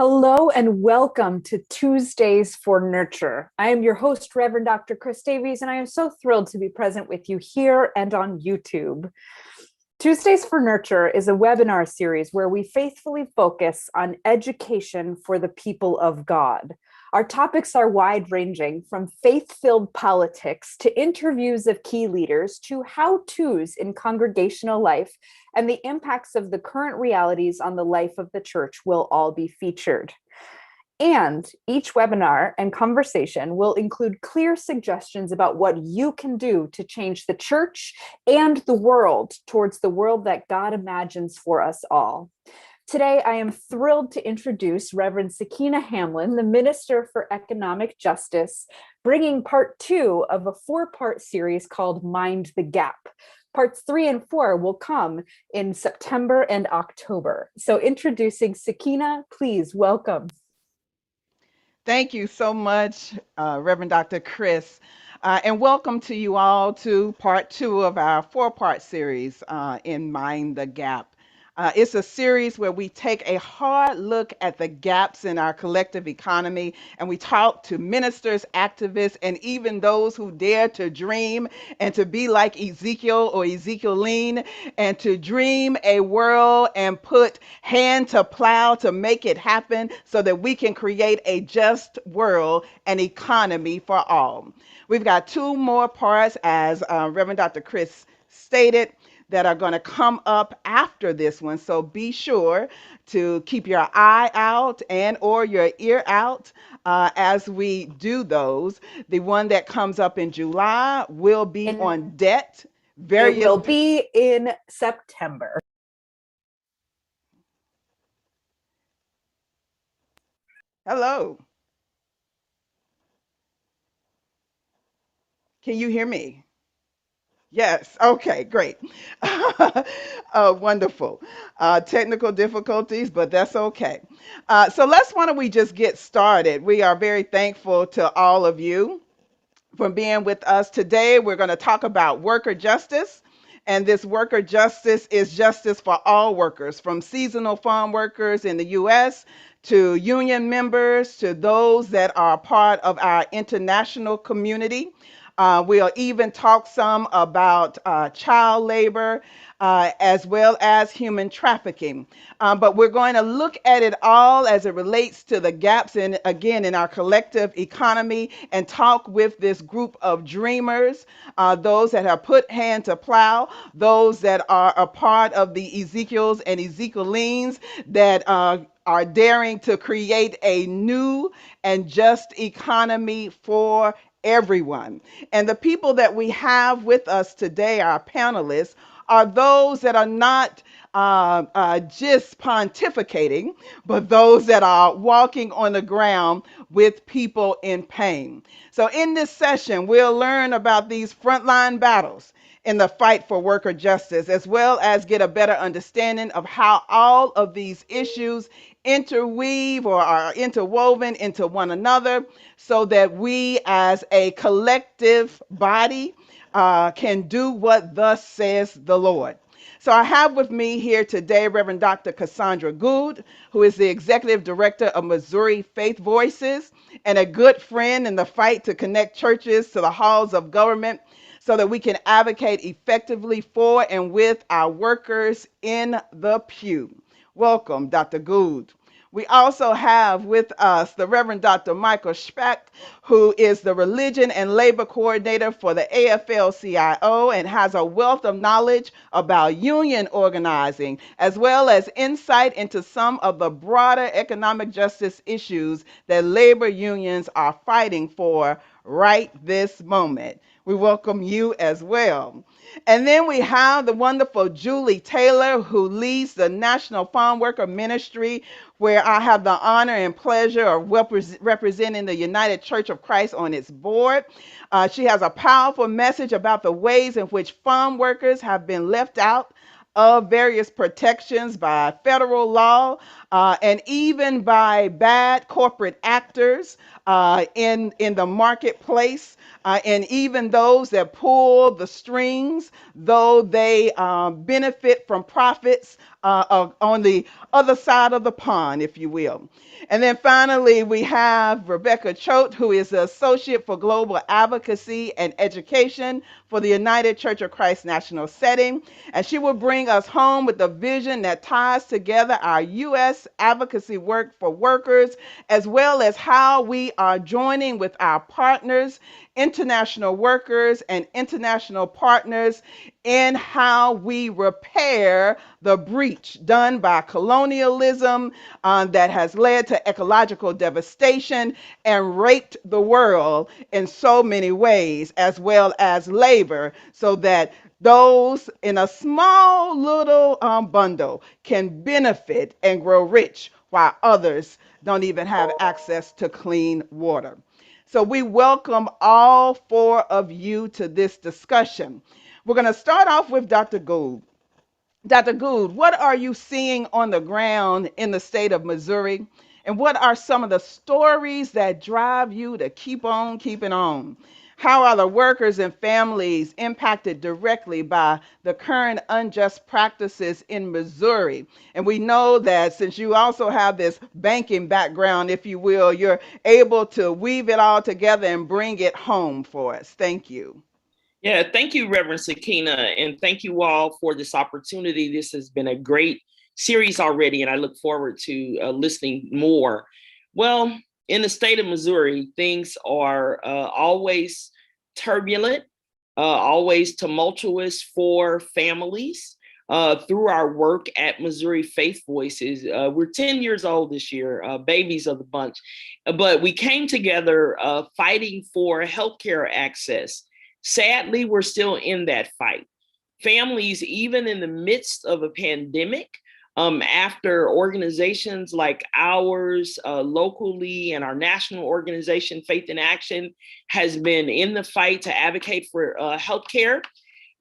Hello and welcome to Tuesdays for Nurture. I am your host, Reverend Dr. Chris Davies, and I am so thrilled to be present with you here and on YouTube. Tuesdays for Nurture is a webinar series where we faithfully focus on education for the people of God. Our topics are wide-ranging, from faith-filled politics to interviews of key leaders to how-tos in congregational life, and the impacts of the current realities on the life of the church will all be featured. And each webinar and conversation will include clear suggestions about what you can do to change the church and the world towards the world that God imagines for us all. Today, I am thrilled to introduce Reverend Sakina Hamlin, the Minister for Economic Justice, bringing part 2 of a 4-part series called Mind the Gap. Parts 3 and 4 will come in September and October. So introducing Sakina, please welcome. Thank you so much, Reverend Dr. Chris. And welcome to you all to part 2 of our 4-part series in Mind the Gap. It's a series where we take a hard look at the gaps in our collective economy, and we talk to ministers, activists, and even those who dare to dream and to be like Ezekiel or Ezekielene and to dream a world and put hand to plow to make it happen so that we can create a just world and economy for all. We've got 2 more parts, as Reverend Dr. Chris stated, that are going to come up after this one. So be sure to keep your eye out and or your ear out as we do those. The one that comes up in July will be on debt. It will be in September. Hello. Can you hear me? Yes. Okay, great. Wonderful. Technical difficulties, but that's okay. So why don't we just get started? We are very thankful to all of you for being with us today. We're going to talk about worker justice. And this worker justice is justice for all workers, from seasonal farm workers in the U.S. to union members to those that are part of our international community. We'll even talk some about child labor as well as human trafficking. But we're going to look at it all as it relates to the gaps in our collective economy and talk with this group of dreamers, those that have put hand to plow, those that are a part of the Ezekiels and Ezekielines that are daring to create a new and just economy for everyone. And the people that we have with us today, our panelists, are those that are not just pontificating, but those that are walking on the ground with people in pain. So in this session, we'll learn about these frontline battles in the fight for worker justice, as well as get a better understanding of how all of these issues interweave or are interwoven into one another so that we as a collective body can do what thus says the Lord. So I have with me here today Reverend Dr. Cassandra Gould, who is the Executive Director of Missouri Faith Voices and a good friend in the fight to connect churches to the halls of government so that we can advocate effectively for and with our workers in the pew. Welcome, Dr. Gould. We also have with us the Reverend Dr. Michael Specht, who is the Religion and Labor Coordinator for the AFL-CIO and has a wealth of knowledge about union organizing, as well as insight into some of the broader economic justice issues that labor unions are fighting for right this moment. We welcome you as well. And then we have the wonderful Julie Taylor, who leads the National Farm Worker Ministry, where I have the honor and pleasure of representing the United Church of Christ on its board. She has a powerful message about the ways in which farm workers have been left out of various protections by federal law and even by bad corporate actors in the marketplace. And even those that pull the strings, though they benefit from profits on the other side of the pond, if you will. And then finally, we have Rebecca Choate, who is the Associate for Global Advocacy and Education for the United Church of Christ National Setting. And she will bring us home with a vision that ties together our U.S. advocacy work for workers, as well as how we are joining with our partners, international workers, and international partners in how we repair the breach done by colonialism that has led to ecological devastation and raped the world in so many ways, as well as labor, so that those in a small little bundle can benefit and grow rich while others don't even have access to clean water. So we welcome all four of you to this discussion. We're going to start off with Dr. Gould. Dr. Gould, what are you seeing on the ground in the state of Missouri? And what are some of the stories that drive you to keep on keeping on? How are the workers and families impacted directly by the current unjust practices in Missouri? And we know that since you also have this banking background, if you will, you're able to weave it all together and bring it home for us. Thank you. Yeah, thank you, Reverend Sakina, and thank you all for this opportunity. This has been a great series already, and I look forward to listening more. Well, in the state of Missouri, things are always turbulent, always tumultuous for families. Through our work at Missouri Faith Voices, we're 10 years old this year, babies of the bunch, but we came together fighting for healthcare access. Sadly, we're still in that fight. Families, even in the midst of a pandemic, after organizations like ours locally and our national organization, Faith in Action, has been in the fight to advocate for healthcare,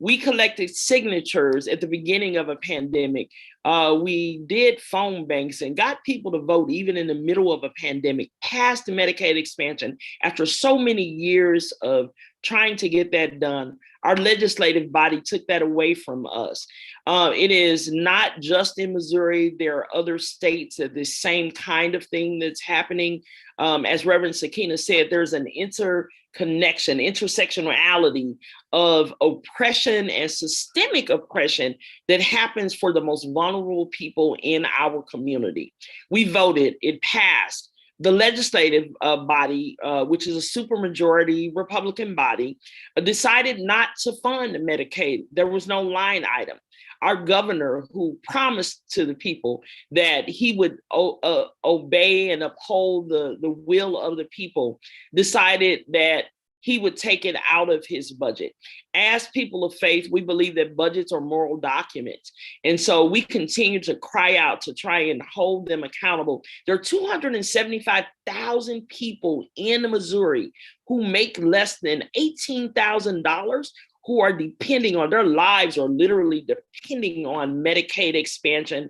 we collected signatures at the beginning of a pandemic. We did phone banks and got people to vote even in the middle of a pandemic, passed the Medicaid expansion after so many years of trying to get that done. Our legislative body took that away from us. It is not just in Missouri. There are other states that the same kind of thing that's happening. As Reverend Sakina said, there's an intersectionality of oppression and systemic oppression that happens for the most vulnerable people in our community. We voted, it passed. The legislative body, which is a supermajority Republican body, decided not to fund Medicaid. There was no line item. Our governor, who promised to the people that he would obey and uphold the will of the people, decided that he would take it out of his budget. As people of faith, we believe that budgets are moral documents. And so we continue to cry out to try and hold them accountable. There are 275,000 people in Missouri who make less than $18,000 who are depending on, their lives are literally depending on Medicaid expansion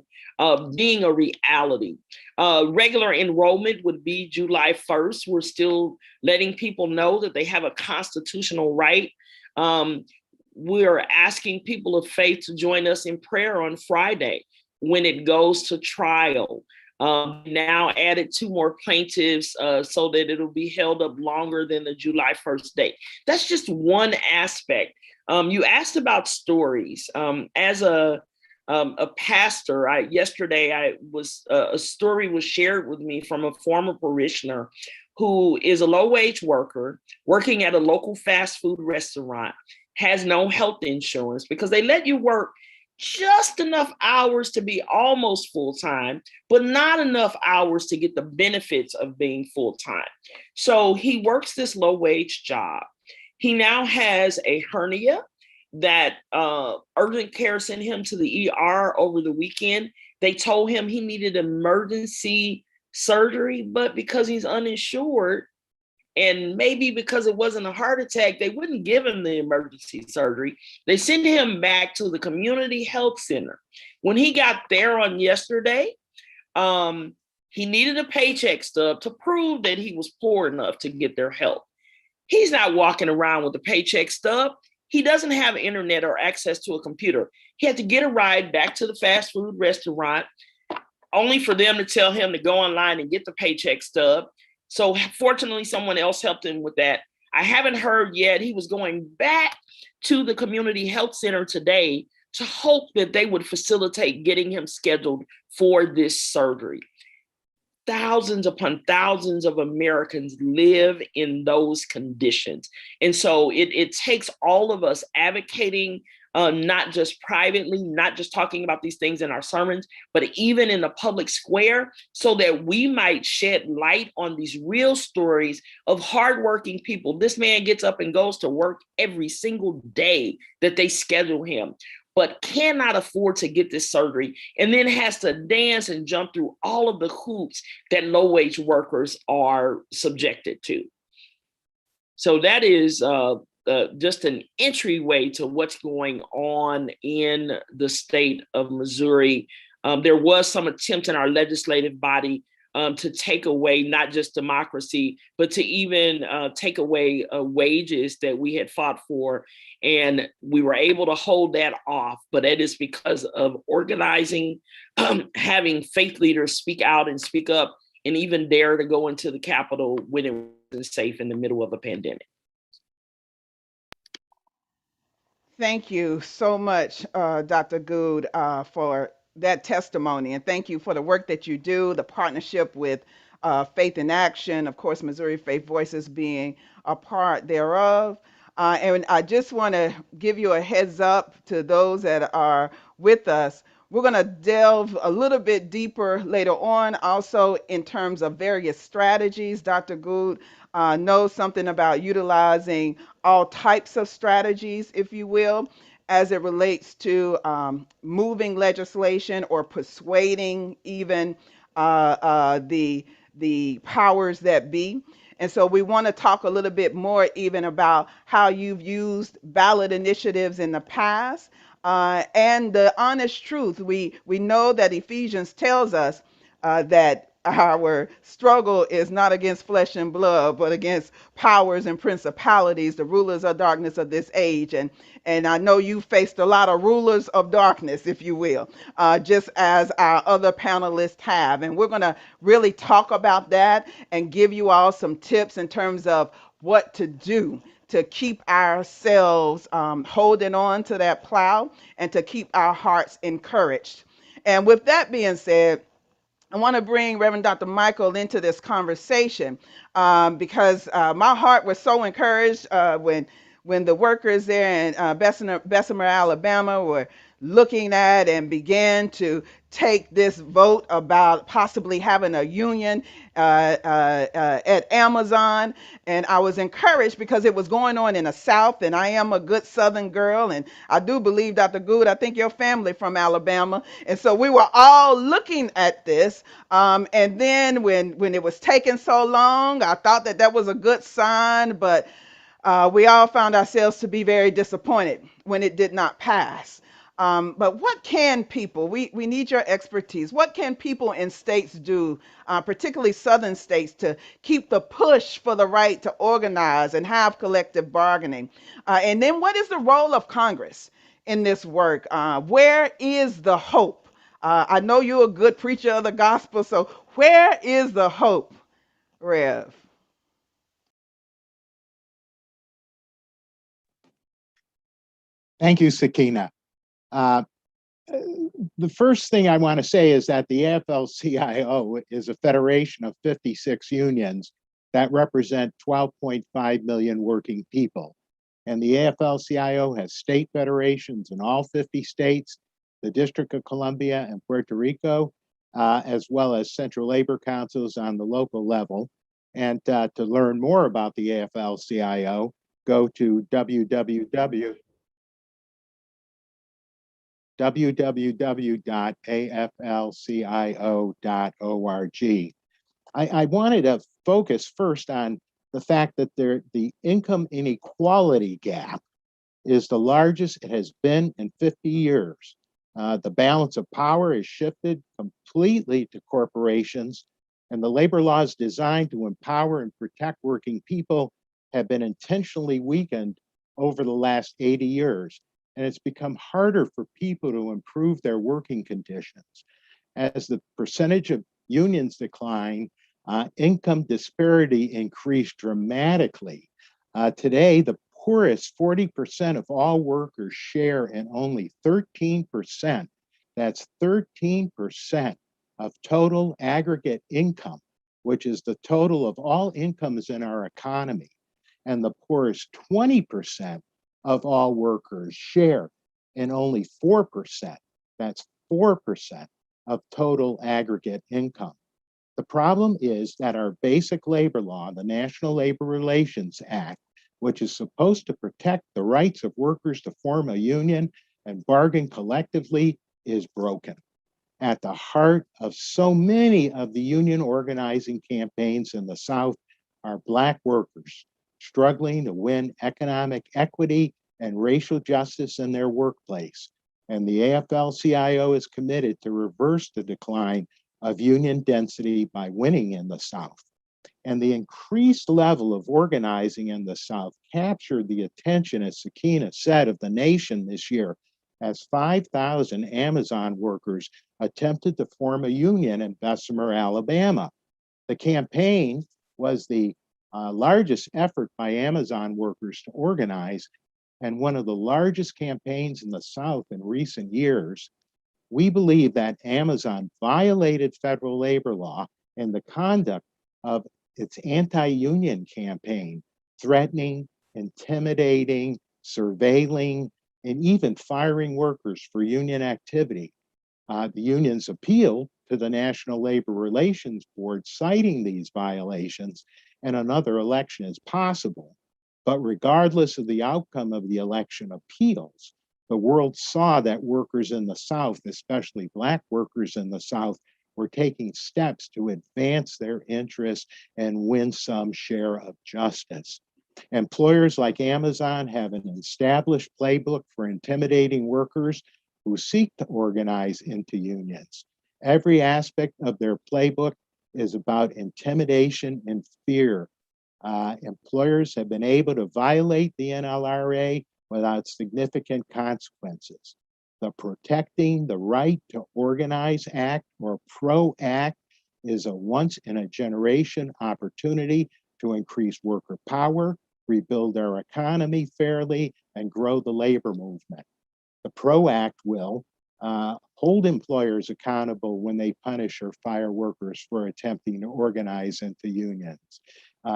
being a reality. Regular enrollment would be July 1st. We're still letting people know that they have a constitutional right. We're asking people of faith to join us in prayer on Friday when it goes to trial. Now added 2 more plaintiffs so that it'll be held up longer than the July 1st date. That's just one aspect. You asked about stories. As a pastor, yesterday a story was shared with me from a former parishioner who is a low-wage worker working at a local fast food restaurant, has no health insurance because they let you work just enough hours to be almost full-time, but not enough hours to get the benefits of being full-time. So he works this low-wage job. He now has a hernia that urgent care sent him to the ER over the weekend. They told him he needed emergency surgery, but because he's uninsured, and maybe because it wasn't a heart attack, they wouldn't give him the emergency surgery. They sent him back to the community health center. When he got there on yesterday, he needed a paycheck stub to prove that he was poor enough to get their help. He's not walking around with a paycheck stub. He doesn't have internet or access to a computer. He had to get a ride back to the fast food restaurant, only for them to tell him to go online and get the paycheck stub. So fortunately, someone else helped him with that. I haven't heard yet. He was going back to the community health center today to hope that they would facilitate getting him scheduled for this surgery. Thousands upon thousands of Americans live in those conditions. And so it takes all of us advocating, not just privately, not just talking about these things in our sermons, but even in the public square, so that we might shed light on these real stories of hardworking people. This man gets up and goes to work every single day that they schedule him, but cannot afford to get this surgery, and then has to dance and jump through all of the hoops that low-wage workers are subjected to. So that is just an entryway to what's going on in the state of Missouri. There was some attempt in our legislative body to take away not just democracy, but to even take away wages that we had fought for. And we were able to hold that off, but it is because of organizing, having faith leaders speak out and speak up, and even dare to go into the Capitol when it wasn't safe in the middle of a pandemic. Thank you so much, Dr. Good, for that testimony. And thank you for the work that you do, the partnership with Faith in Action, of course, Missouri Faith Voices being a part thereof. And I just want to give you a heads up to those that are with us. We're going to delve a little bit deeper later on, also in terms of various strategies. Dr. Good knows something about utilizing all types of strategies, if you will, as it relates to moving legislation or persuading even the powers that be. And so we want to talk a little bit more even about how you've used ballot initiatives in the past. And the honest truth, we know that Ephesians tells us that our struggle is not against flesh and blood, but against powers and principalities, the rulers of darkness of this age. And I know you faced a lot of rulers of darkness, if you will, just as our other panelists have. And we're going to really talk about that and give you all some tips in terms of what to do to keep ourselves holding on to that plow and to keep our hearts encouraged. And with that being said, I want to bring Reverend Dr. Michael into this conversation because my heart was so encouraged when the workers there in Bessemer, Alabama were looking at and began to take this vote about possibly having a union at Amazon. And I was encouraged because it was going on in the South, and I am a good Southern girl. And I do believe, Dr. Good, I think your family from Alabama. And so we were all looking at this. And then when it was taking so long, I thought that was a good sign, but we all found ourselves to be very disappointed when it did not pass. But what can people, we need your expertise, what can people in states do, particularly southern states, to keep the push for the right to organize and have collective bargaining? And then what is the role of Congress in this work? Where is the hope? I know you're a good preacher of the gospel, so where is the hope, Rev? Thank you, Sakina. The first thing I want to say is that the AFL-CIO is a federation of 56 unions that represent 12.5 million working people. And the AFL-CIO has state federations in all 50 states, the District of Columbia and Puerto Rico, as well as central labor councils on the local level. And to learn more about the AFL-CIO, go to www.aflcio.org. I wanted to focus first on the fact that the income inequality gap is the largest it has been in 50 years. The balance of power is shifted completely to corporations, and the labor laws designed to empower and protect working people have been intentionally weakened over the last 80 years. and it's become harder for people to improve their working conditions. As the percentage of unions decline, income disparity increased dramatically. Today, the poorest 40% of all workers share in only 13%. That's 13% of total aggregate income, which is the total of all incomes in our economy. And the poorest 20% of all workers share in only 4%. That's 4% of total aggregate income. The problem is that our basic labor law, the National Labor Relations Act, which is supposed to protect the rights of workers to form a union and bargain collectively, is broken. At the heart of so many of the union organizing campaigns in the South are Black workers struggling to win economic equity and racial justice in their workplace. And the AFL-CIO is committed to reverse the decline of union density by winning in the South. And the increased level of organizing in the South captured the attention, as Sakina said, of the nation this year, as 5,000 Amazon workers attempted to form a union in Bessemer, Alabama. The campaign was the largest effort by Amazon workers to organize, and one of the largest campaigns in the South in recent years. We believe that Amazon violated federal labor law in the conduct of its anti-union campaign, threatening, intimidating, surveilling, and even firing workers for union activity. The unions appealed to the National Labor Relations Board, citing these violations, and another election is possible. But regardless of the outcome of the election appeals, the world saw that workers in the South, especially Black workers in the South, were taking steps to advance their interests and win some share of justice. Employers like Amazon have an established playbook for intimidating workers who seek to organize into unions. Every aspect of their playbook is about intimidation and fear. Employers have been able to violate the NLRA without significant consequences. The Protecting the Right to Organize Act, or PRO Act, is a once-in-a-generation opportunity to increase worker power, rebuild our economy fairly, and grow the labor movement. The PRO Act will hold employers accountable when they punish or fire workers for attempting to organize into unions.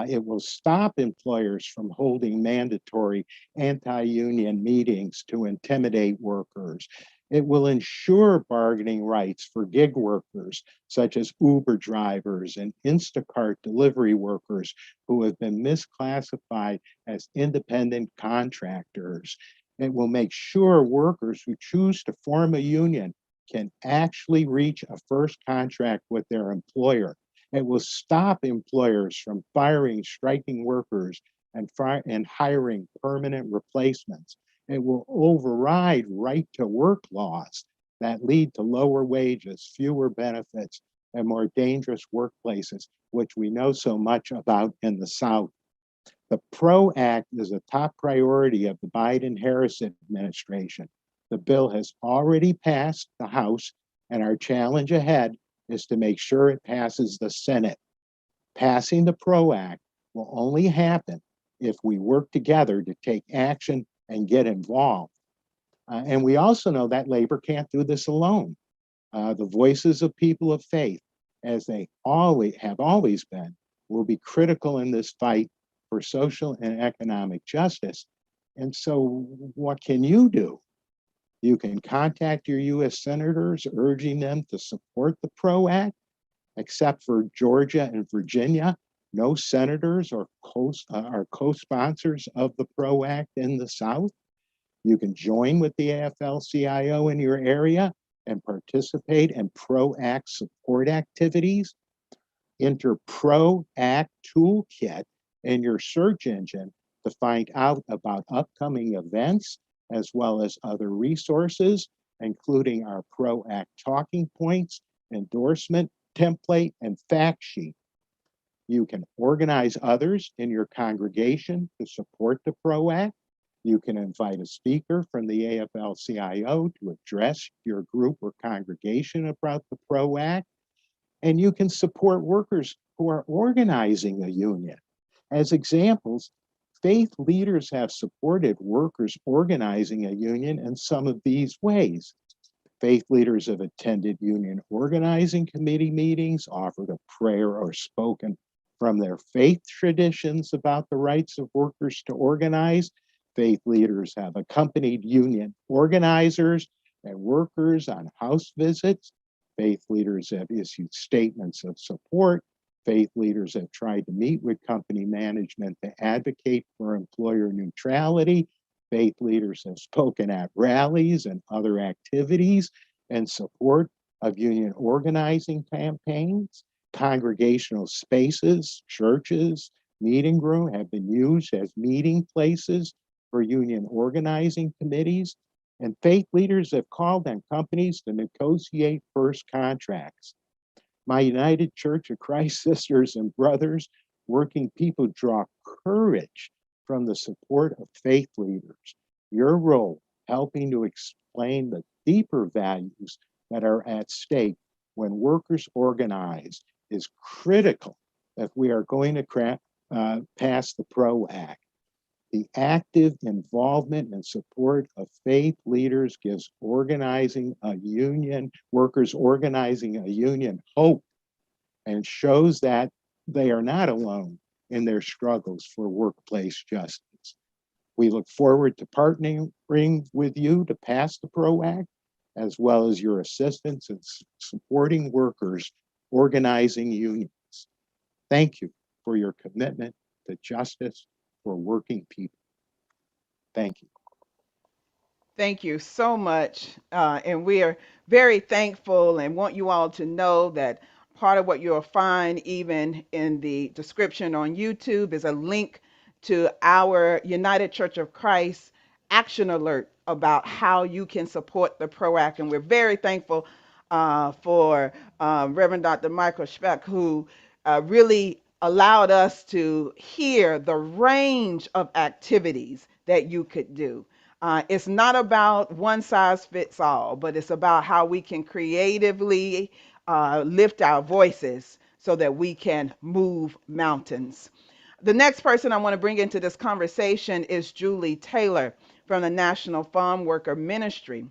It will stop employers from holding mandatory anti-union meetings to intimidate workers. It will ensure bargaining rights for gig workers, such as Uber drivers and Instacart delivery workers who have been misclassified as independent contractors. It will make sure workers who choose to form a union can actually reach a first contract with their employer. It will stop employers from firing striking workers and hiring permanent replacements. It will override right to work laws that lead to lower wages, fewer benefits, and more dangerous workplaces, which we know so much about in the South. The PRO Act is a top priority of the Biden-Harris administration. The bill has already passed the House, and our challenge ahead is to make sure it passes the Senate. Passing the PRO Act will only happen if we work together to take action and get involved. And we also know that labor can't do this alone. The voices of people of faith, as they have always been, will be critical in this fight for social and economic justice. And so what can you do? You can contact your U.S. senators, urging them to support the PRO Act. Except for Georgia and Virginia, no senators are co-sponsors of the PRO Act in the South. You can join with the AFL-CIO in your area and participate in PRO Act support activities. Enter PRO Act Toolkit in your search engine to find out about upcoming events, as well as other resources, including our PRO Act talking points, endorsement template, and fact sheet. You can organize others in your congregation to support the PRO Act. You can invite a speaker from the AFL-CIO to address your group or congregation about the PRO Act, and you can support workers who are organizing a union. As examples, faith leaders have supported workers organizing a union in some of these ways. Faith leaders have attended union organizing committee meetings, offered a prayer or spoken from their faith traditions about the rights of workers to organize. Faith leaders have accompanied union organizers and workers on house visits. Faith leaders have issued statements of support. Faith leaders have tried to meet with company management to advocate for employer neutrality. Faith leaders have spoken at rallies and other activities in support of union organizing campaigns. Congregational spaces, churches, meeting room have been used as meeting places for union organizing committees. And faith leaders have called on companies to negotiate first contracts. My United Church of Christ sisters and brothers, working people draw courage from the support of faith leaders. Your role helping to explain the deeper values that are at stake when workers organize is critical if we are going to pass the PRO Act. The active involvement and support of faith leaders gives organizing a union, workers organizing a union, hope, and shows that they are not alone in their struggles for workplace justice. We look forward to partnering with you to pass the PRO Act, as well as your assistance in supporting workers organizing unions. Thank you for your commitment to justice for working people. Thank you. Thank you so much. And we are very thankful and want you all to know that part of what you'll find even in the description on YouTube is a link to our United Church of Christ action alert about how you can support the PRO Act. And we're very thankful for Reverend Dr. Michael Speck, who really allowed us to hear the range of activities that you could do. It's not about one size fits all, but it's about how we can creatively lift our voices so that we can move mountains. The next person I want to bring into this conversation is Julie Taylor from the National Farm Worker Ministry.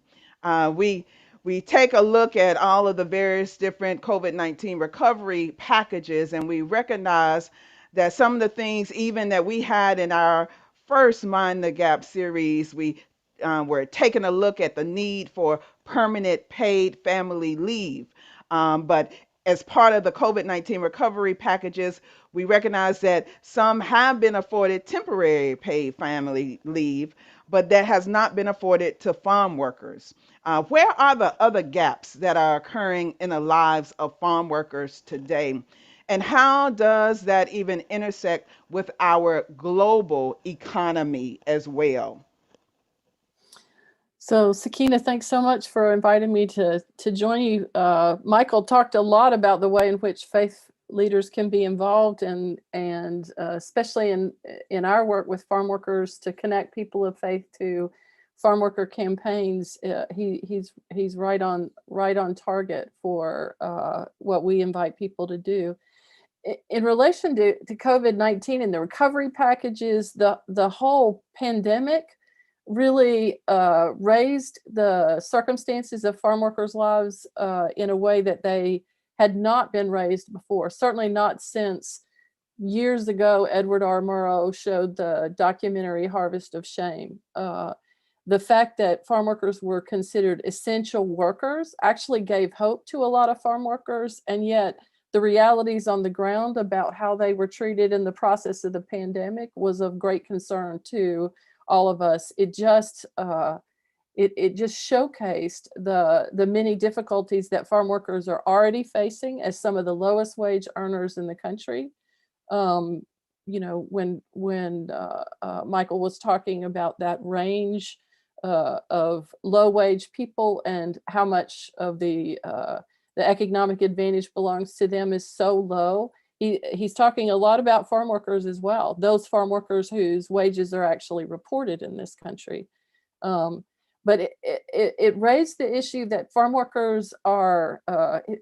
We take a look at all of the various different COVID-19 recovery packages, and we recognize that some of the things even that we had in our first Mind the Gap series, we were taking a look at the need for permanent paid family leave. But as part of the COVID-19 recovery packages, we recognize that some have been afforded temporary paid family leave, but that has not been afforded to farm workers. Where are the other gaps that are occurring in the lives of farm workers today? And how does that even intersect with our global economy as well? So Sakina, thanks so much for inviting me to join you. Michael talked a lot about the way in which faith leaders can be involved and especially in our work with farm workers to connect people of faith to farm worker campaigns. He's right on target for what we invite people to do. In relation to COVID-19 and the recovery packages, the whole pandemic really raised the circumstances of farm workers' lives in a way that they had not been raised before. Certainly not since years ago, Edward R. Murrow showed the documentary Harvest of Shame. The fact that farm workers were considered essential workers actually gave hope to a lot of farm workers, and yet the realities on the ground about how they were treated in the process of the pandemic was of great concern to all of us. It just showcased the many difficulties that farm workers are already facing as some of the lowest wage earners in the country. When Michael was talking about that range of low wage people and how much of the economic advantage belongs to them is so low, he's talking a lot about farm workers as well, those farm workers whose wages are actually reported in this country. But it raised the issue that farm workers are,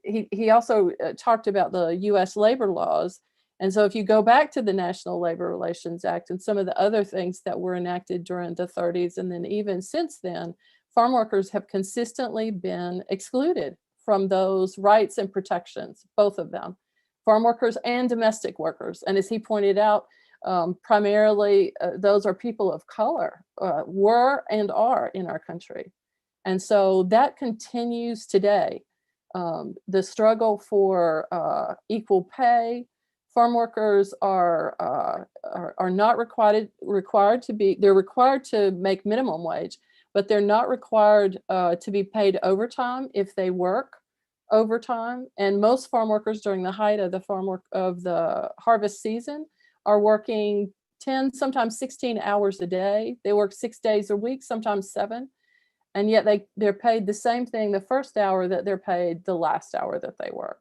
he also talked about the US labor laws. And so if you go back to the National Labor Relations Act and some of the other things that were enacted during the 30s, and then even since then, farm workers have consistently been excluded from those rights and protections, both of them, farm workers and domestic workers. And as he pointed out, primarily those are people of color, were and are in our country. And so that continues today. The struggle for equal pay, farm workers are not required to be, they're required to make minimum wage, but they're not required to be paid overtime if they work overtime. And most farm workers during the height of the harvest season are working 10, sometimes 16 hours a day. They work 6 days a week, sometimes 7. And yet they're paid the same thing the first hour that they're paid the last hour that they work.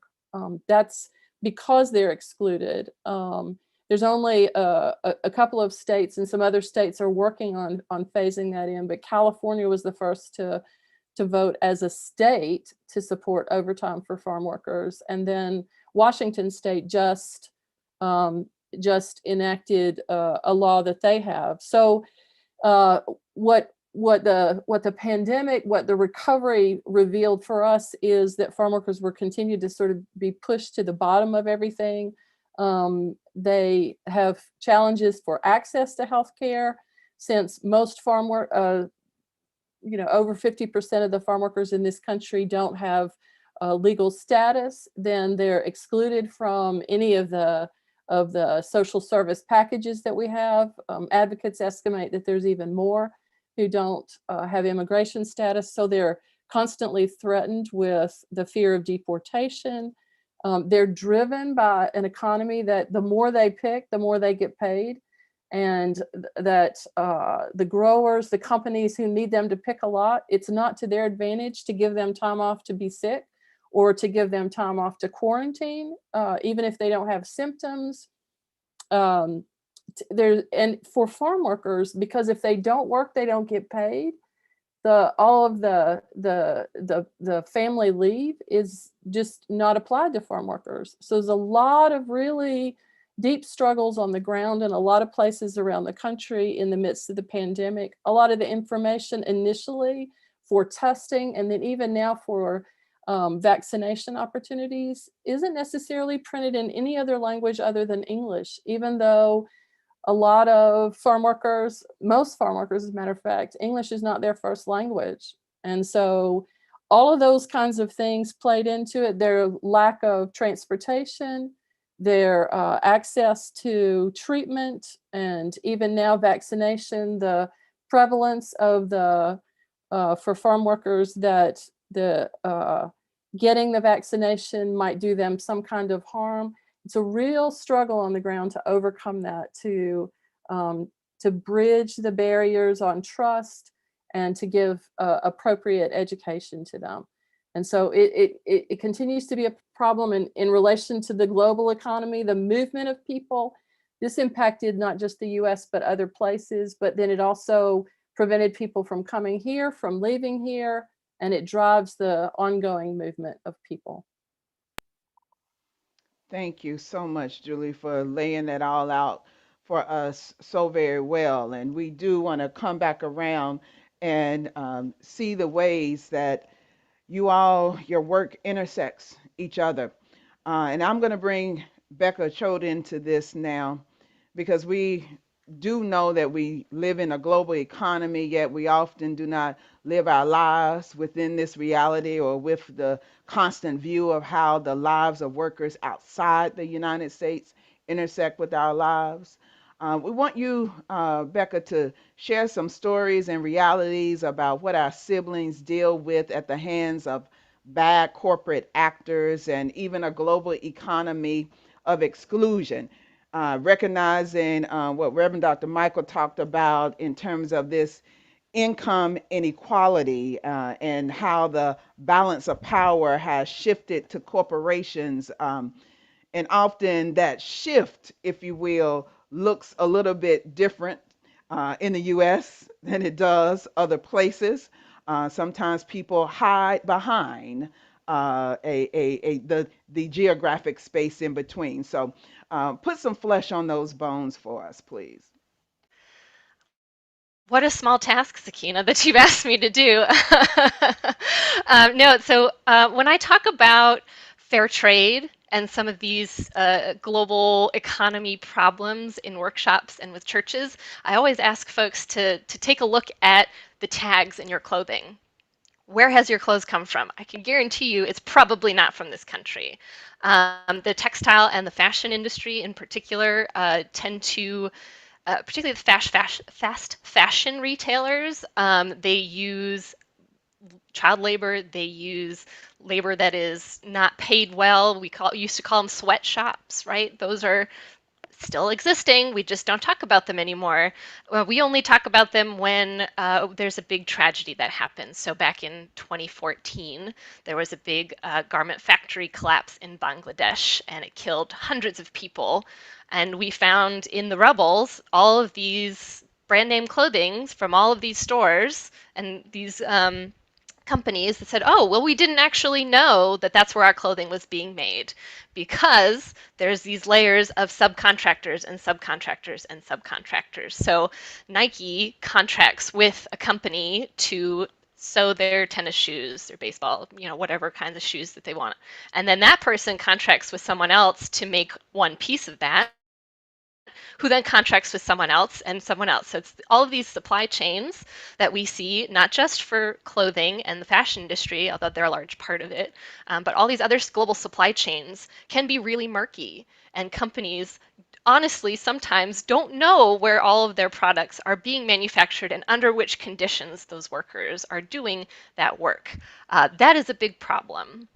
That's because they're excluded. There's only a couple of states, and some other states are working on phasing that in, but California was the first to vote as a state to support overtime for farm workers. And then Washington State just enacted a law that they have. So what the pandemic, what the recovery revealed for us is that farm workers were continued to sort of be pushed to the bottom of everything. They have challenges for access to healthcare, since most farm work, over 50% of the farm workers in this country don't have legal status. Then they're excluded from any of the social service packages that we have. Advocates estimate that there's even more who don't have immigration status. So they're constantly threatened with the fear of deportation. They're driven by an economy that the more they pick, the more they get paid. And that the growers, the companies who need them to pick a lot, it's not to their advantage to give them time off to be sick or to give them time off to quarantine, even if they don't have symptoms. And for farm workers, because if they don't work, they don't get paid. All of the family leave is just not applied to farm workers. So there's a lot of really deep struggles on the ground in a lot of places around the country in the midst of the pandemic. A lot of the information initially for testing, and then even now for vaccination opportunities, isn't necessarily printed in any other language other than English, even though a lot of farm workers, most farm workers, as a matter of fact, English is not their first language. And so all of those kinds of things played into it. Their lack of transportation, their access to treatment, and even now vaccination, the prevalence of for farm workers that getting the vaccination might do them some kind of harm. It's a real struggle on the ground to overcome that, to bridge the barriers on trust and to give appropriate education to them. And so it continues to be a problem in relation to the global economy, the movement of people. This impacted not just the US, but other places, but then it also prevented people from coming here, from leaving here, and it drives the ongoing movement of people. Thank you so much, Julie, for laying that all out for us so very well. And we do want to come back around and see the ways that your work intersects each other. And I'm going to bring Becca Choate into this now, because we do know that we live in a global economy, yet we often do not live our lives within this reality or with the constant view of how the lives of workers outside the United States intersect with our lives. We want you, Becca, to share some stories and realities about what our siblings deal with at the hands of bad corporate actors and even a global economy of exclusion. Recognizing what Reverend Dr. Michael talked about in terms of this income inequality and how the balance of power has shifted to corporations And often that shift, if you will, looks a little bit different in the US than it does other places. Sometimes people hide behind the geographic space in between. So put some flesh on those bones for us, please. What a small task, Sakina, that you've asked me to do. No, so when I talk about fair trade and some of these global economy problems in workshops and with churches, I always ask folks to take a look at the tags in your clothing. Where has your clothes come from? I can guarantee you it's probably not from this country. The textile and the fashion industry in particular tend to particularly the fast fashion retailers, they use child labor. They use labor that is not paid well. Used to call them sweatshops, right? Those are still existing. We just don't talk about them anymore. We only talk about them when there's a big tragedy that happens. So back in 2014, there was a big garment factory collapse in Bangladesh, and it killed hundreds of people. And we found in the rubbles all of these brand name clothings from all of these stores and these companies that said, oh, well, we didn't actually know that that's where our clothing was being made, because there's these layers of subcontractors and subcontractors and subcontractors. So Nike contracts with a company to sew their tennis shoes, their baseball, whatever kinds of shoes that they want. And then that person contracts with someone else to make one piece of that, who then contracts with someone else and someone else. So it's all of these supply chains that we see, not just for clothing and the fashion industry, although they're a large part of it, but all these other global supply chains can be really murky. And companies honestly sometimes don't know where all of their products are being manufactured and under which conditions those workers are doing that work. That is a big problem.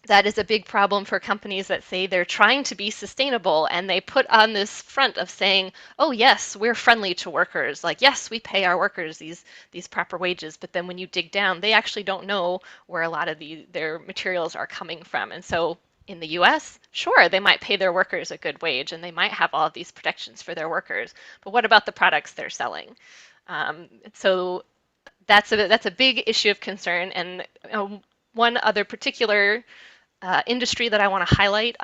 That is a big problem for companies that say they're trying to be sustainable, and they put on this front of saying, oh yes, we're friendly to workers, like yes, we pay our workers these proper wages, but then when you dig down, they actually don't know where a lot of their materials are coming from. And so in the US, sure, they might pay their workers a good wage and they might have all of these protections for their workers, but what about the products they're selling? So that's a big issue of concern. And one other particular industry that I want to highlight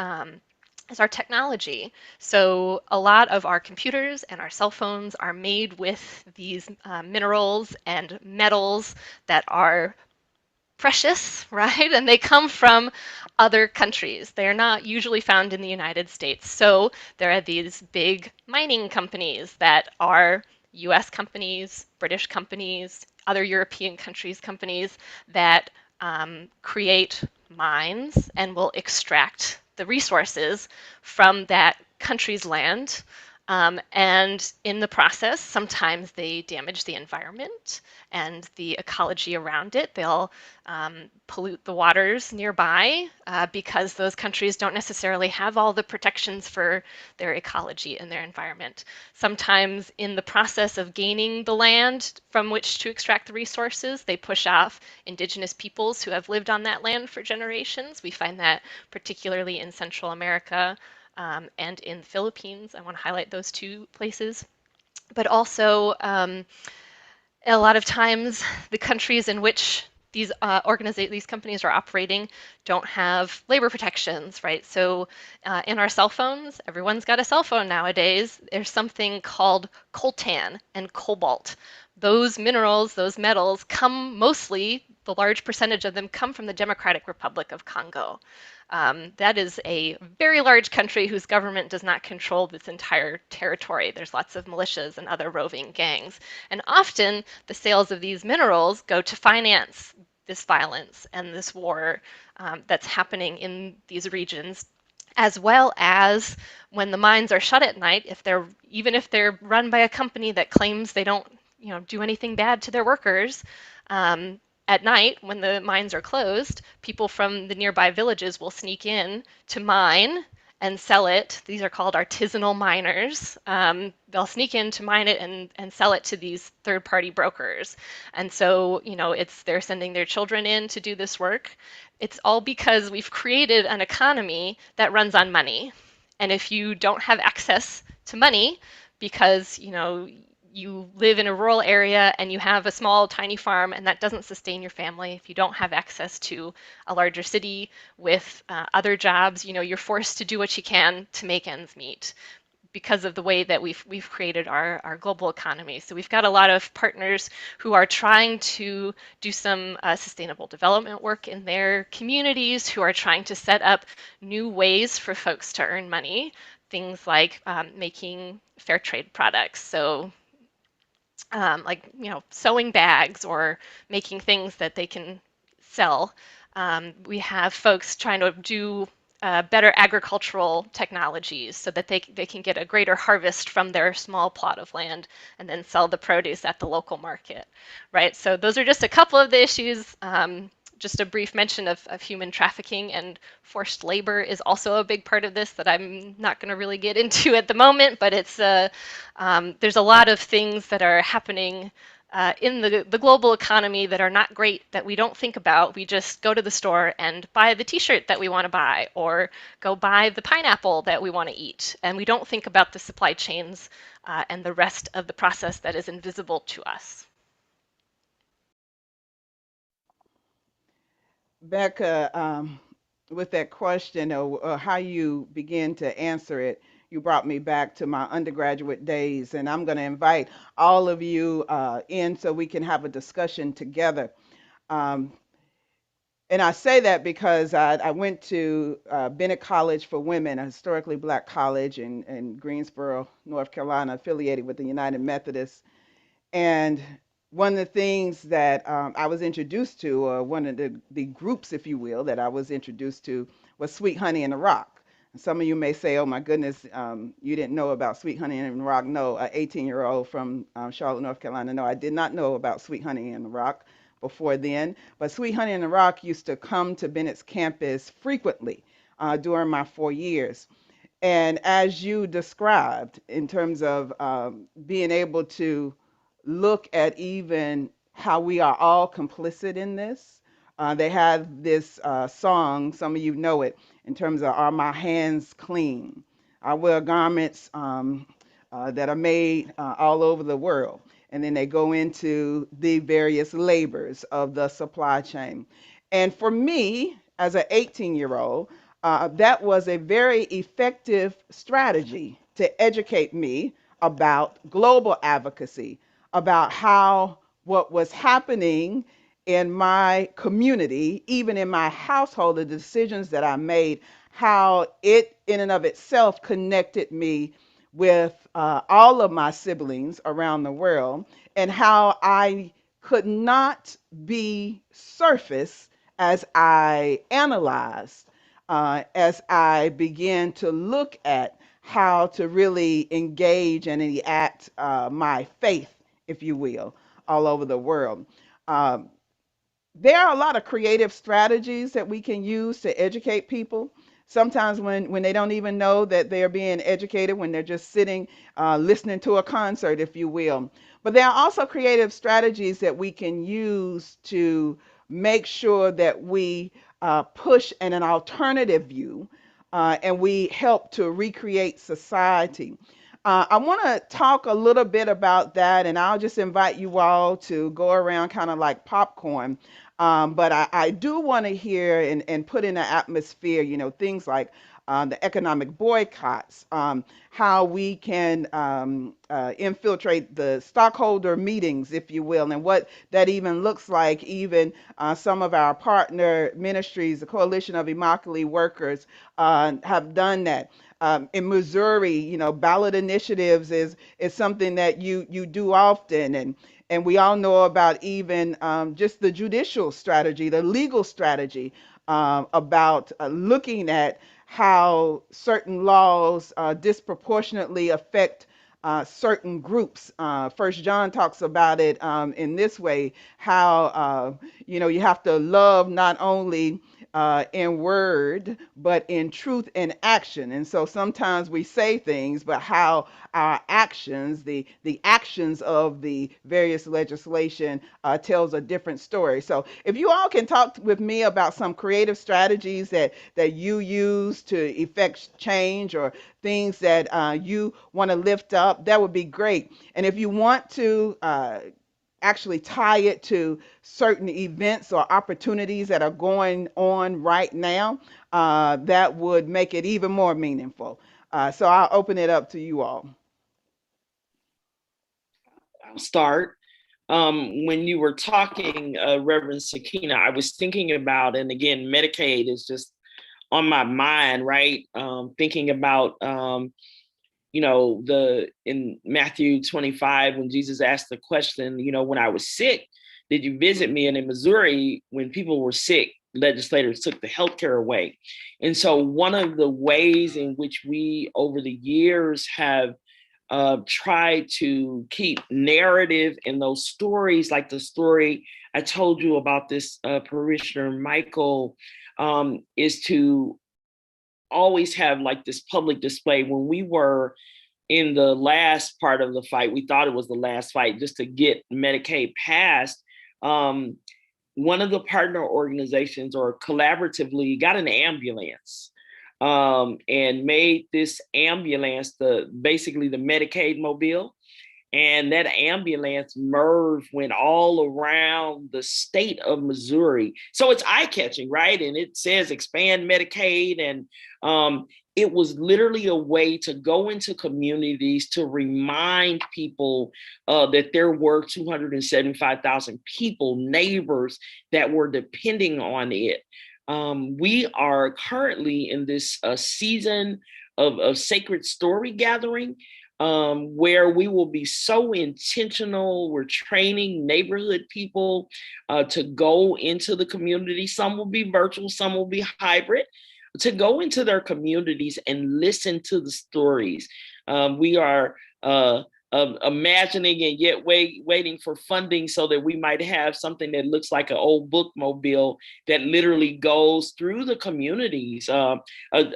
is our technology. So a lot of our computers and our cell phones are made with these minerals and metals that are precious, right? And they come from other countries. They're not usually found in the United States. So there are these big mining companies that are US companies, British companies, other European countries' companies that create mines and will extract the resources from that country's land. And in the process, sometimes they damage the environment and the ecology around it. They'll pollute the waters nearby because those countries don't necessarily have all the protections for their ecology and their environment. Sometimes in the process of gaining the land from which to extract the resources, they push off indigenous peoples who have lived on that land for generations. We find that particularly in Central America, and in the Philippines. I want to highlight those two places. But also, a lot of times, the countries in which these companies are operating don't have labor protections, right? So in our cell phones, everyone's got a cell phone nowadays. There's something called coltan and cobalt. Those minerals, those metals come mostly, the large percentage of them come from the Democratic Republic of Congo. That is a very large country whose government does not control this entire territory. There's lots of militias and other roving gangs. And often the sales of these minerals go to finance this violence and this war that's happening in these regions, as well as when the mines are shut at night, even if they're run by a company that claims they don't do anything bad to their workers, at night, when the mines are closed, people from the nearby villages will sneak in to mine and sell it. These are called artisanal miners. They'll sneak in to mine it and sell it to these third-party brokers. And so, they're sending their children in to do this work. It's all because we've created an economy that runs on money. And if you don't have access to money because, you live in a rural area and you have a small tiny farm and that doesn't sustain your family, if you don't have access to a larger city with other jobs, you're forced to do what you can to make ends meet because of the way that we've created our global economy. So we've got a lot of partners who are trying to do some sustainable development work in their communities, who are trying to set up new ways for folks to earn money, things like making fair trade products. So like sewing bags or making things that they can sell. We have folks trying to do better agricultural technologies so that they can get a greater harvest from their small plot of land and then sell the produce at the local market, right? So those are just a couple of the issues. Just a brief mention of human trafficking and forced labor is also a big part of this that I'm not going to really get into at the moment, but it's there's a lot of things that are happening in the global economy that are not great that we don't think about. We just go to the store and buy the t-shirt that we want to buy or go buy the pineapple that we want to eat. And we don't think about the supply chains and the rest of the process that is invisible to us. Becca, with that question or how you begin to answer it, you brought me back to my undergraduate days, and I'm going to invite all of you in so we can have a discussion together. Um, and I say that because I went to Bennett College for Women, a historically black college in Greensboro, North Carolina, affiliated with the United Methodists. And one of the things that I was introduced to, or one of the groups, if you will, that I was introduced to was Sweet Honey in the Rock. And some of you may say, oh my goodness, you didn't know about Sweet Honey in the Rock. No, an 18-year-old from Charlotte, North Carolina. No, I did not know about Sweet Honey in the Rock before then. But Sweet Honey in the Rock used to come to Bennett's campus frequently during my 4 years. And as you described, in terms of being able to look at even how we are all complicit in this. They have this song, some of you know it, in terms of Are My Hands Clean? I wear garments that are made all over the world. And then they go into the various labors of the supply chain. And for me, as an 18-year-old, that was a very effective strategy to educate me about global advocacy, about how what was happening in my community, even in my household, the decisions that I made, how it in and of itself connected me with all of my siblings around the world, and how I could not be surface as I analyzed, as I began to look at how to really engage and enact my faith, if you will, all over the world. Um, there are a lot of creative strategies that we can use to educate people. Sometimes when they don't even know that they're being educated, when they're just sitting listening to a concert, if you will. But there are also creative strategies that we can use to make sure that we push an alternative view and we help to recreate society. I want to talk a little bit about that, and I'll just invite you all to go around kind of like popcorn. But I do want to hear and put in an atmosphere, things like the economic boycotts, how we can infiltrate the stockholder meetings, if you will, and what that even looks like. Even some of our partner ministries, the Coalition of Immokalee Workers, have done that. In Missouri, ballot initiatives is something that you do often, and we all know about even just the judicial strategy, the legal strategy about looking at how certain laws disproportionately affect certain groups. First John talks about it in this way: how you have to love not only in word, but in truth and action. And so sometimes we say things, but how our actions, the actions of the various legislation, tells a different story. So if you all can talk with me about some creative strategies that you use to effect change, or things that you want to lift up, that would be great. And if you want to actually tie it to certain events or opportunities that are going on right now, that would make it even more meaningful. So I'll open it up to you all. I'll start. When you were talking, Reverend Sakina, I was thinking about, and again, Medicaid is just on my mind, right? Thinking about, in Matthew 25, when Jesus asked the question, when I was sick, did you visit me? And in Missouri, when people were sick, legislators took the healthcare away. And so one of the ways in which we, over the years, have try to keep narrative in those stories, like the story I told you about this parishioner, Michael, is to always have like this public display. When we were in the last part of the fight, we thought it was the last fight just to get Medicaid passed. One of the partner organizations, or collaboratively, got an ambulance and made this ambulance basically the Medicaid mobile. And that ambulance MIRV went all around the state of Missouri. So it's eye-catching, right? And it says expand Medicaid. And it was literally a way to go into communities to remind people that there were 275,000 people, neighbors, that were depending on it. We are currently in this season of sacred story gathering, where we will be so intentional. We're training neighborhood people to go into the community. Some will be virtual, some will be hybrid, to go into their communities and listen to the stories. We are imagining and yet waiting for funding so that we might have something that looks like an old bookmobile that literally goes through the communities, a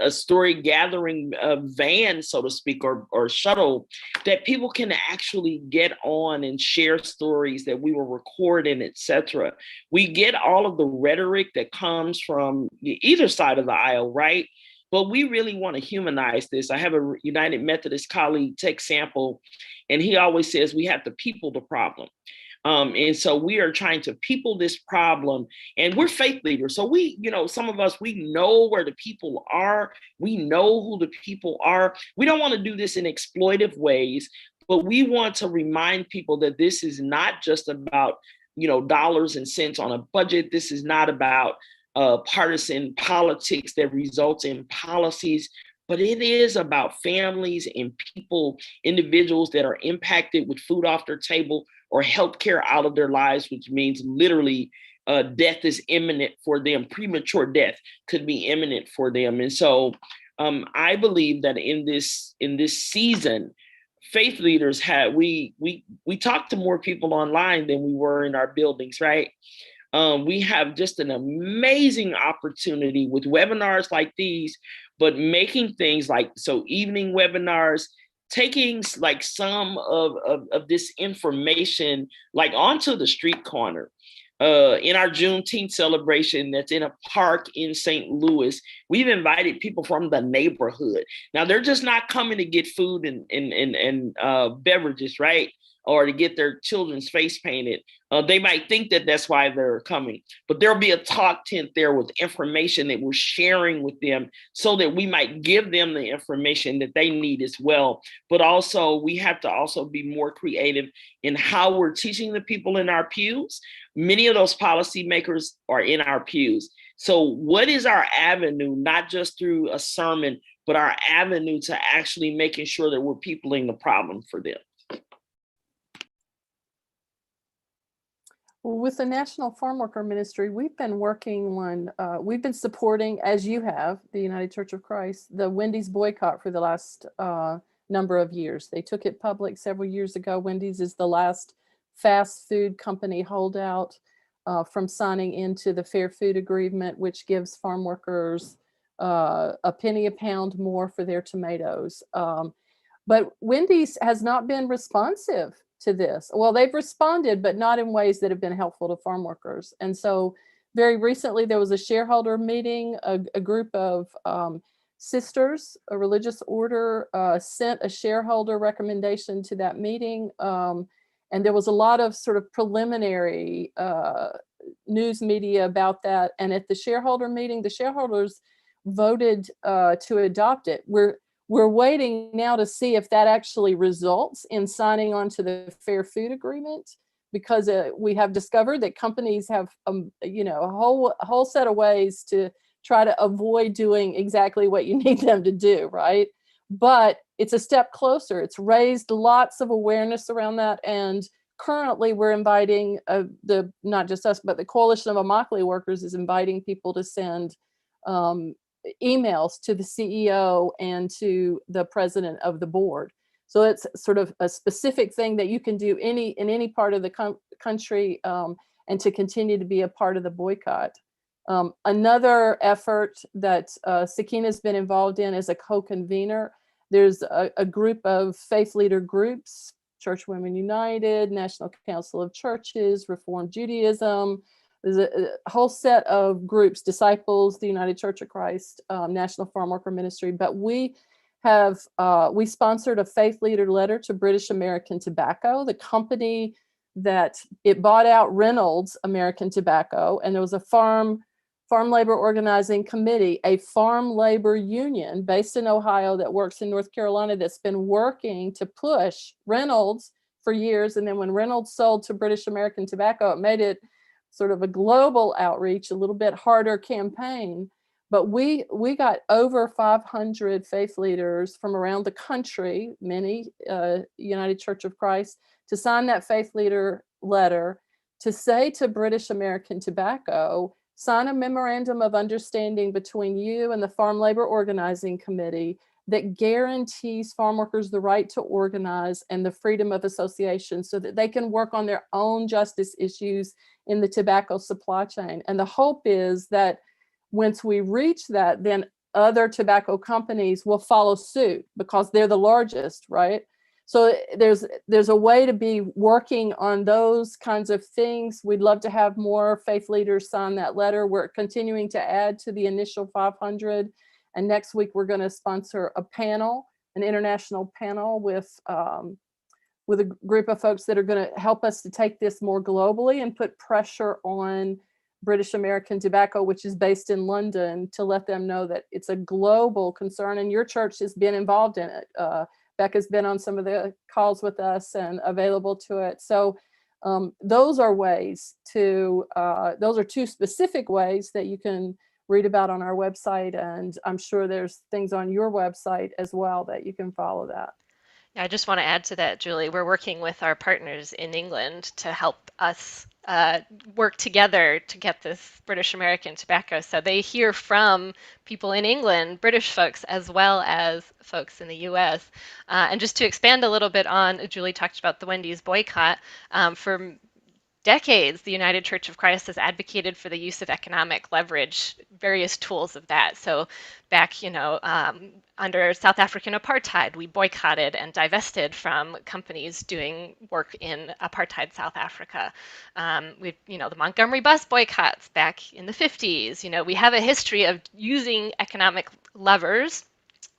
story gathering van, so to speak, or shuttle, that people can actually get on and share stories that we were recording, etc. We get all of the rhetoric that comes from either side of the aisle, right? But we really want to humanize this. I have a United Methodist colleague, Tex Sample, and he always says we have to people the problem. And so we are trying to people this problem, and we're faith leaders. So we, some of us, we know where the people are. We know who the people are. We don't want to do this in exploitive ways, but we want to remind people that this is not just about, dollars and cents on a budget. This is not about partisan politics that results in policies, but it is about families and people, individuals that are impacted with food off their table or healthcare out of their lives, which means literally death is imminent for them. Premature death could be imminent for them. And so I believe that in this season, faith leaders we talk to more people online than we were in our buildings, right? We have just an amazing opportunity with webinars like these, but making things like, so evening webinars, taking like some of this information like onto the street corner. In our Juneteenth celebration that's in a park in St. Louis, we've invited people from the neighborhood. Now, they're just not coming to get food and beverages, right? Or to get their children's face painted. They might think that that's why they're coming, but there'll be a talk tent there with information that we're sharing with them so that we might give them the information that they need as well. But also we have to also be more creative in how we're teaching the people in our pews. Many of those policymakers are in our pews. So what is our avenue, not just through a sermon, but our avenue to actually making sure that we're peopling the problem for them? Well, with the National Farm Worker Ministry, we've been working on, we've been supporting, as you have, the United Church of Christ, the Wendy's boycott for the last number of years. They took it public several years ago. Wendy's is the last fast food company holdout from signing into the Fair Food Agreement, which gives farm workers a penny a pound more for their tomatoes. But Wendy's has not been responsive to this. Well, they've responded, but not in ways that have been helpful to farm workers. And so very recently, there was a shareholder meeting, a group of sisters, a religious order, sent a shareholder recommendation to that meeting. And there was a lot of sort of preliminary news media about that. And at the shareholder meeting, the shareholders voted to adopt it. We're waiting now to see if that actually results in signing on to the Fair Food Agreement, because we have discovered that companies have a whole set of ways to try to avoid doing exactly what you need them to do, right? But it's a step closer. It's raised lots of awareness around that, and currently we're inviting not just us, but the Coalition of Immokalee Workers is inviting people to send emails to the CEO and to the president of the board. So it's sort of a specific thing that you can do in any part of the country, and to continue to be a part of the boycott. Another effort that Sakina's been involved in is a co-convener. There's a group of faith leader groups, Church Women United, National Council of Churches, Reformed Judaism. There's a whole set of groups, Disciples, the United Church of Christ, National Farm Worker Ministry. But we sponsored a faith leader letter to British American Tobacco, the company that it bought out Reynolds American Tobacco, and there was a farm labor organizing committee, a farm labor union based in Ohio that works in North Carolina, that's been working to push Reynolds for years. And then when Reynolds sold to British American Tobacco, it made it sort of a global outreach, a little bit harder campaign. But we got over 500 faith leaders from around the country, many United Church of Christ, to sign that faith leader letter to say to British American Tobacco, sign a memorandum of understanding between you and the Farm Labor Organizing Committee that guarantees farm workers the right to organize and the freedom of association so that they can work on their own justice issues in the tobacco supply chain. And the hope is that once we reach that, then other tobacco companies will follow suit because they're the largest, right? So there's a way to be working on those kinds of things. We'd love to have more faith leaders sign that letter. We're continuing to add to the initial 500. And next week, we're going to sponsor a panel, an international panel with a group of folks that are going to help us to take this more globally and put pressure on British American Tobacco, which is based in London, to let them know that it's a global concern. And your church has been involved in it. Becca's been on some of the calls with us and available to it. So those are two specific ways that you can read about on our website. And I'm sure there's things on your website as well that you can follow that. Yeah, I just want to add to that, Julie. We're working with our partners in England to help us work together to get this British American Tobacco. So they hear from people in England, British folks, as well as folks in the US. And just to expand a little bit on, Julie talked about the Wendy's boycott. For decades, the United Church of Christ has advocated for the use of economic leverage, various tools of that. So back, under South African apartheid, we boycotted and divested from companies doing work in apartheid South Africa. The Montgomery bus boycotts back in the 50s. We have a history of using economic levers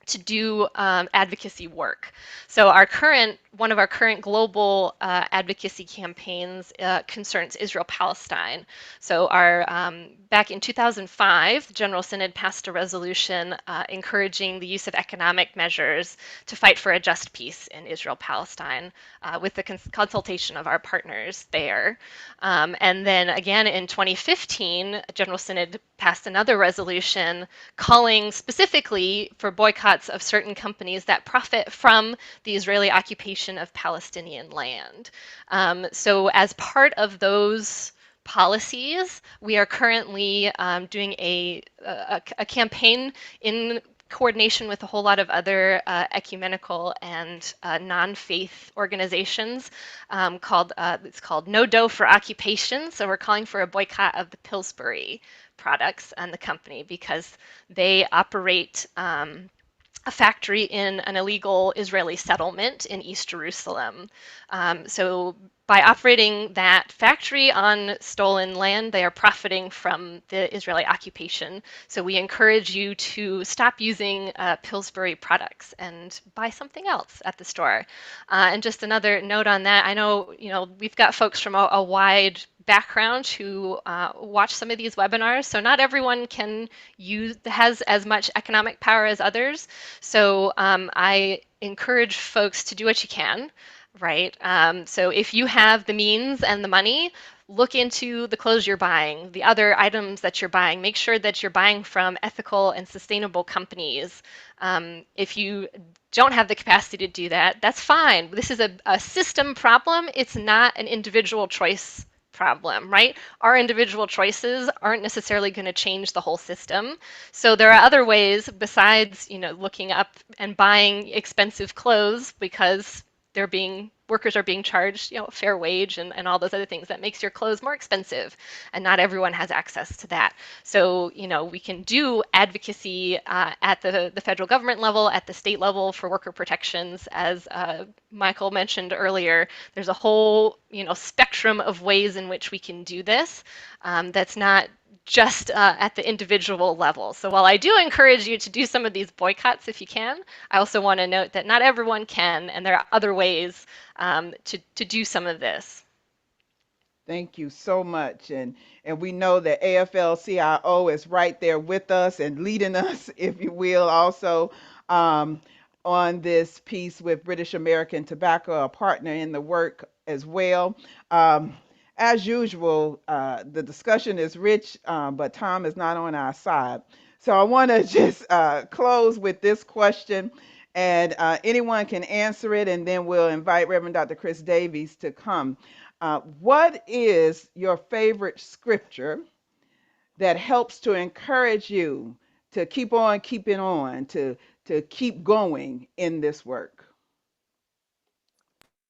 to do advocacy work. So one of our current global advocacy campaigns concerns Israel-Palestine. So back in 2005, the General Synod passed a resolution encouraging the use of economic measures to fight for a just peace in Israel-Palestine with the consultation of our partners there. And then again in 2015, General Synod passed another resolution calling specifically for boycotts of certain companies that profit from the Israeli occupation of Palestinian land. So as part of those policies, we are currently doing a campaign in coordination with a whole lot of other ecumenical and non-faith organizations it's called No Dough for Occupation. So we're calling for a boycott of the Pillsbury products and the company because they operate a factory in an illegal Israeli settlement in East Jerusalem. So by operating that factory on stolen land, they are profiting from the Israeli occupation. So we encourage you to stop using Pillsbury products and buy something else at the store. And just another note on that, I know we've got folks from a wide background who watch some of these webinars. So not everyone has as much economic power as others. So I encourage folks to do what you can, right? So if you have the means and the money, look into the clothes you're buying, the other items that you're buying. Make sure that you're buying from ethical and sustainable companies. If you don't have the capacity to do that, that's fine. This is a system problem. It's not an individual choice problem, right? Our individual choices aren't necessarily going to change the whole system. So there are other ways besides, looking up and buying expensive clothes because workers are being charged, fair wage and all those other things that makes your clothes more expensive, and not everyone has access to that. So, we can do advocacy at the federal government level, at the state level for worker protections, as Michael mentioned earlier. There's a whole, spectrum of ways in which we can do this. That's not just at the individual level. So while I do encourage you to do some of these boycotts if you can, I also want to note that not everyone can, and there are other ways to do some of this. Thank you so much. And we know that AFL-CIO is right there with us and leading us, if you will, also on this piece with British American Tobacco, a partner in the work as well. As usual, the discussion is rich, but time is not on our side. So I want to just close with this question, and anyone can answer it, and then we'll invite Reverend Dr. Chris Davies to come. What is your favorite scripture that helps to encourage you to keep on keeping on, to keep going in this work?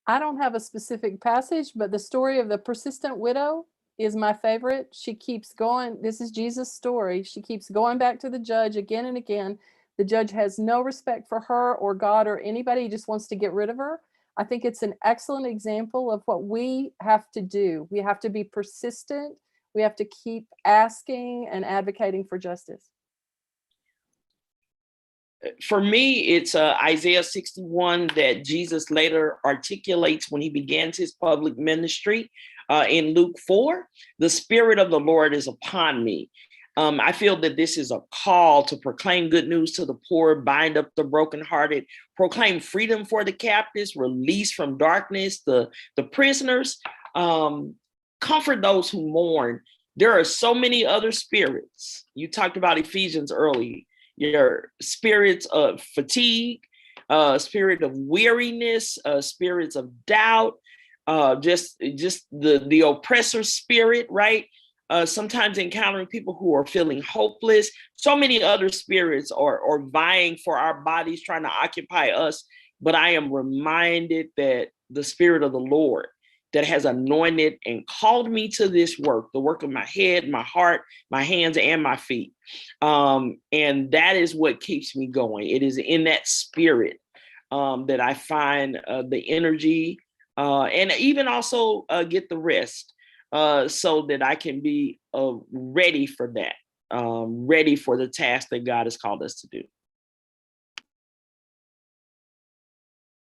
I don't have a specific passage, but the story of the persistent widow is my favorite. She keeps going. This is Jesus' story. She keeps going back to the judge again and again. The judge has no respect for her or God or anybody. He just wants to get rid of her. I think it's an excellent example of what we have to do. We have to be persistent. We have to keep asking and advocating for justice. For me, it's Isaiah 61 that Jesus later articulates when he begins his public ministry in Luke 4. The Spirit of the Lord is upon me. I feel that this is a call to proclaim good news to the poor, bind up the brokenhearted, proclaim freedom for the captives, release from darkness the prisoners, comfort those who mourn. There are so many other spirits. You talked about Ephesians early. Your spirits of fatigue, spirit of weariness, spirits of doubt, just the oppressor spirit, right? Sometimes encountering people who are feeling hopeless. So many other spirits are vying for our bodies, trying to occupy us. But I am reminded that the Spirit of the Lord that has anointed and called me to this work, the work of my head, my heart, my hands, and my feet. And that is what keeps me going. It is in that spirit that I find the energy and even also get the rest so that I can be ready for that, ready for the task that God has called us to do.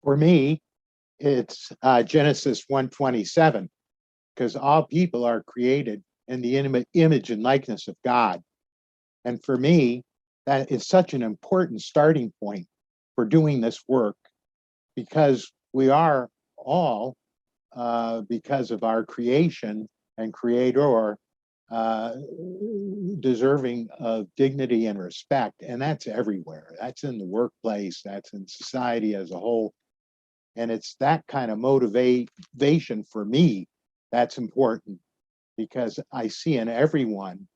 For me, it's Genesis 1:27, because all people are created in the image and likeness of God. And for me, that is such an important starting point for doing this work, because we are all, because of our creation and creator, deserving of dignity and respect. And that's everywhere. That's in the workplace, that's in society as a whole. And it's that kind of motivation for me that's important, because I see in everyone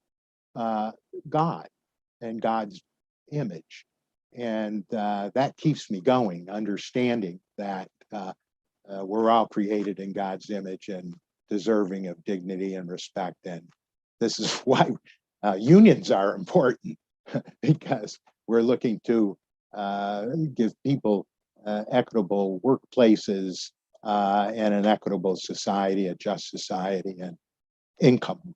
God and God's image. And that keeps me going, understanding that we're all created in God's image and deserving of dignity and respect. And this is why unions are important, because we're looking to give people equitable workplaces and an equitable society, a just society, and income.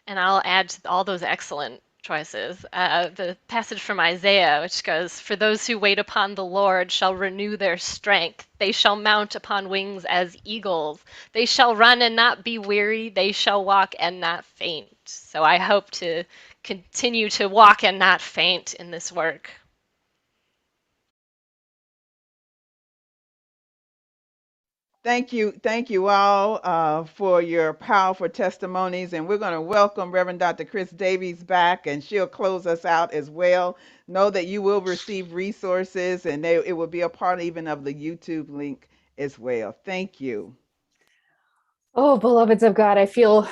And I'll add to all those excellent choices. The passage from Isaiah, which goes, "For those who wait upon the Lord shall renew their strength. They shall mount upon wings as eagles. They shall run and not be weary. They shall walk and not faint." So I hope to continue to walk and not faint in this work. Thank you all for your powerful testimonies. And we're going to welcome Reverend Dr. Chris Davies back, and she'll close us out as well. Know that you will receive resources, and it will be a part even of the YouTube link as well. Thank you. Oh, beloveds of God, I feel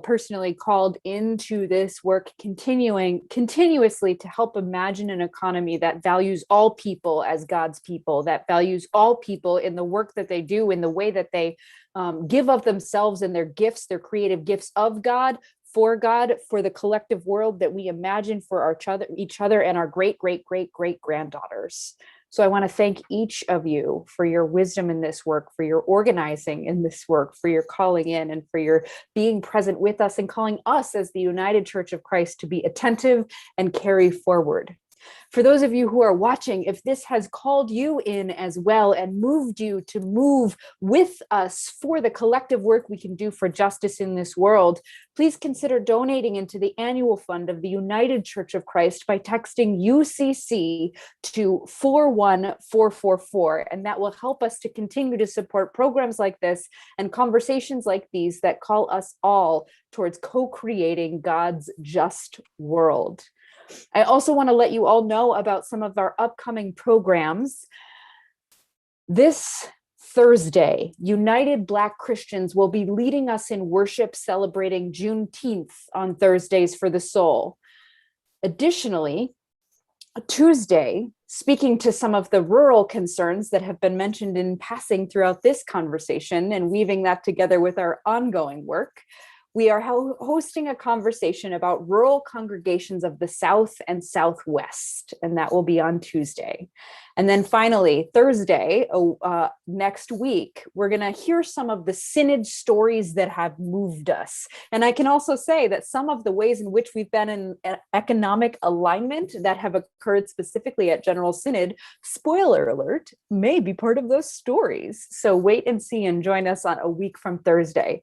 personally called into this work continuously to help imagine an economy that values all people as God's people, that values all people in the work that they do, in the way that they give of themselves and their gifts, their creative gifts of God, for the collective world that we imagine for each other and our great, great, great, great granddaughters. So I want to thank each of you for your wisdom in this work, for your organizing in this work, for your calling in, and for your being present with us and calling us as the United Church of Christ to be attentive and carry forward. For those of you who are watching, if this has called you in as well and moved you to move with us for the collective work we can do for justice in this world, please consider donating into the annual fund of the United Church of Christ by texting UCC to 41444. And that will help us to continue to support programs like this and conversations like these that call us all towards co-creating God's just world. I also want to let you all know about some of our upcoming programs. This Thursday, United Black Christians will be leading us in worship celebrating Juneteenth on Thursdays for the Soul. Additionally, Tuesday, speaking to some of the rural concerns that have been mentioned in passing throughout this conversation and weaving that together with our ongoing work, we are hosting a conversation about rural congregations of the South and Southwest, and that will be on Tuesday. And then finally, Thursday, next week, we're going to hear some of the synod stories that have moved us. And I can also say that some of the ways in which we've been in economic alignment that have occurred specifically at General Synod, spoiler alert, may be part of those stories. So wait and see and join us on a week from Thursday.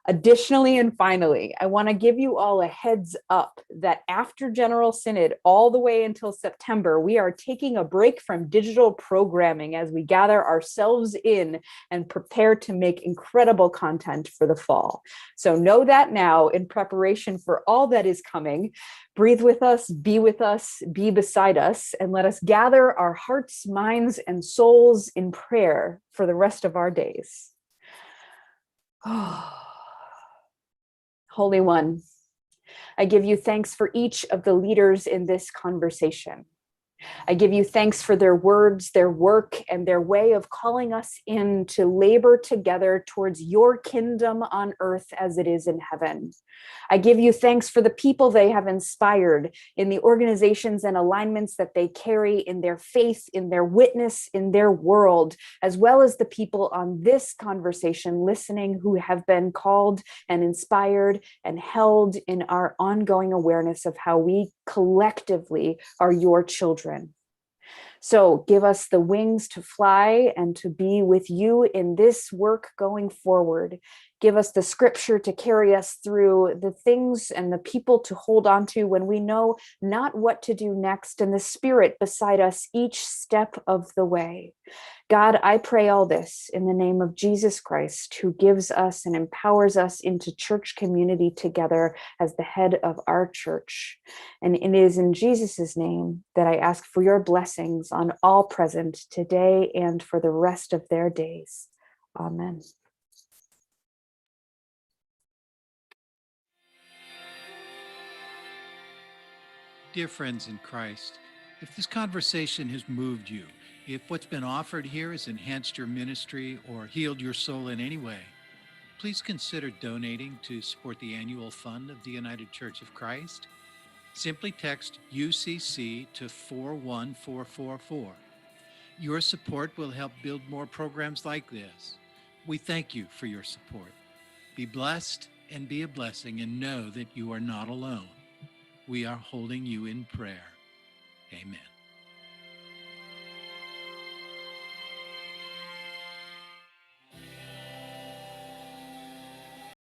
Additionally, and finally, I want to give you all a heads up that after General Synod, all the way until September, we are taking a break from digital programming as we gather ourselves in and prepare to make incredible content for the fall. So know that now in preparation for all that is coming. Breathe with us, be beside us, and let us gather our hearts, minds, and souls in prayer for the rest of our days. Holy One, I give you thanks for each of the leaders in this conversation. I give you thanks for their words, their work, and their way of calling us in to labor together towards your kingdom on earth as it is in heaven. I give you thanks for the people they have inspired in the organizations and alignments that they carry in their faith, in their witness, in their world, as well as the people on this conversation listening who have been called and inspired and held in our ongoing awareness of how we collectively are your children. So give us the wings to fly and to be with you in this work going forward. Give us the scripture to carry us through, the things and the people to hold on to when we know not what to do next, and the Spirit beside us each step of the way. God, I pray all this in the name of Jesus Christ, who gives us and empowers us into church community together as the head of our church. And it is in Jesus' name that I ask for your blessings on all present today and for the rest of their days. Amen. Dear friends in Christ, if this conversation has moved you, if what's been offered here has enhanced your ministry or healed your soul in any way, please consider donating to support the annual fund of the United Church of Christ. Simply text UCC to 41444. Your support will help build more programs like this. We thank you for your support. Be blessed and be a blessing, and know that you are not alone. We are holding you in prayer. Amen.